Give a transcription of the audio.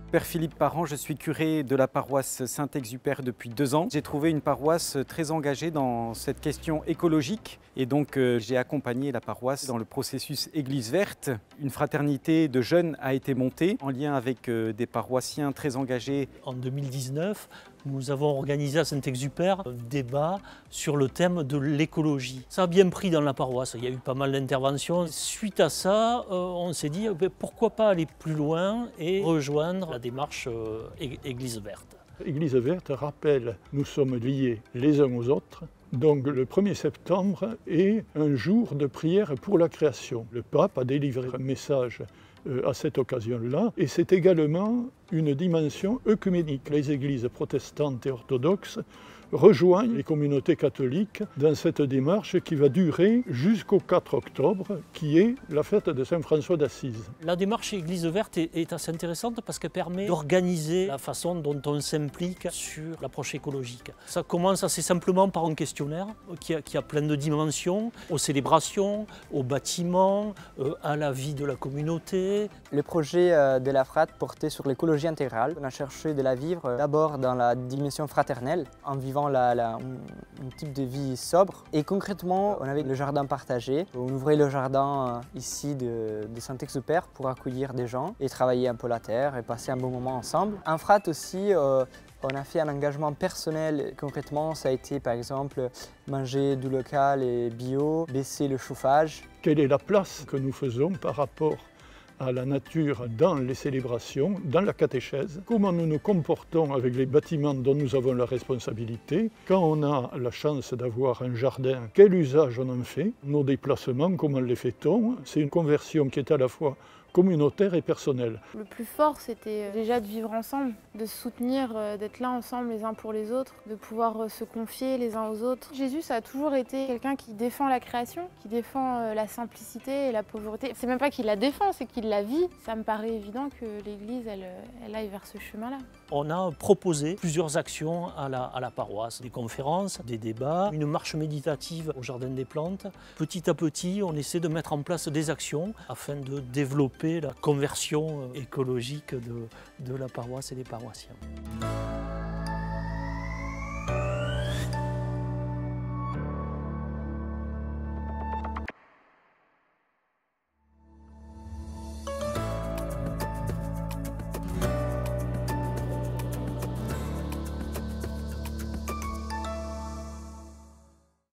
Père Philippe Parent, je suis curé de la paroisse Saint-Exupère depuis 2 ans. J'ai trouvé une paroisse très engagée dans cette question écologique et donc j'ai accompagné la paroisse dans le processus Église verte. Une fraternité de jeunes a été montée en lien avec des paroissiens très engagés. En 2019, nous avons organisé à Saint-Exupère un débat sur le thème de l'écologie. Ça a bien pris dans la paroisse, il y a eu pas mal d'interventions. Suite à ça, on s'est dit pourquoi pas aller plus loin et rejoindre la démarche Église verte. Église verte rappelle, nous sommes liés les uns aux autres. Donc le 1er septembre est un jour de prière pour la création. Le pape a délivré un message à cette occasion-là, et c'est également une dimension œcuménique. Les églises protestantes et orthodoxes rejoignent les communautés catholiques dans cette démarche qui va durer jusqu'au 4 octobre, qui est la fête de Saint François d'Assise. La démarche Église verte est assez intéressante parce qu'elle permet d'organiser la façon dont on s'implique sur l'approche écologique. Ça commence assez simplement par un questionnaire qui a plein de dimensions, aux célébrations, aux bâtiments, à la vie de la communauté. Le projet de la FRAT portait sur l'écologie intégrale. On a cherché de la vivre d'abord dans la dimension fraternelle, en vivant un type de vie sobre. Et concrètement, on avait le jardin partagé. On ouvrait le jardin ici de Saint-Exupère pour accueillir des gens et travailler un peu la terre et passer un bon moment ensemble. En FRAT aussi, on a fait un engagement personnel. Concrètement, ça a été par exemple manger du local et bio, baisser le chauffage. Quelle est la place que nous faisons par rapport à la nature dans les célébrations, dans la catéchèse, comment nous nous comportons avec les bâtiments dont nous avons la responsabilité, quand on a la chance d'avoir un jardin, quel usage on en fait, nos déplacements, comment les fait-on, c'est une conversion qui est à la fois communautaire et personnelle. Le plus fort, c'était déjà de vivre ensemble, de se soutenir, d'être là ensemble les uns pour les autres, de pouvoir se confier les uns aux autres. Jésus, ça a toujours été quelqu'un qui défend la création, qui défend la simplicité et la pauvreté. C'est même pas qu'il la défend, c'est qu'il la vit. Ça me paraît évident que l'Église, elle aille vers ce chemin-là. On a proposé plusieurs actions à la paroisse, des conférences, des débats, une marche méditative au Jardin des Plantes. Petit à petit, on essaie de mettre en place des actions afin de développer la conversion écologique de la paroisse et des paroissiens.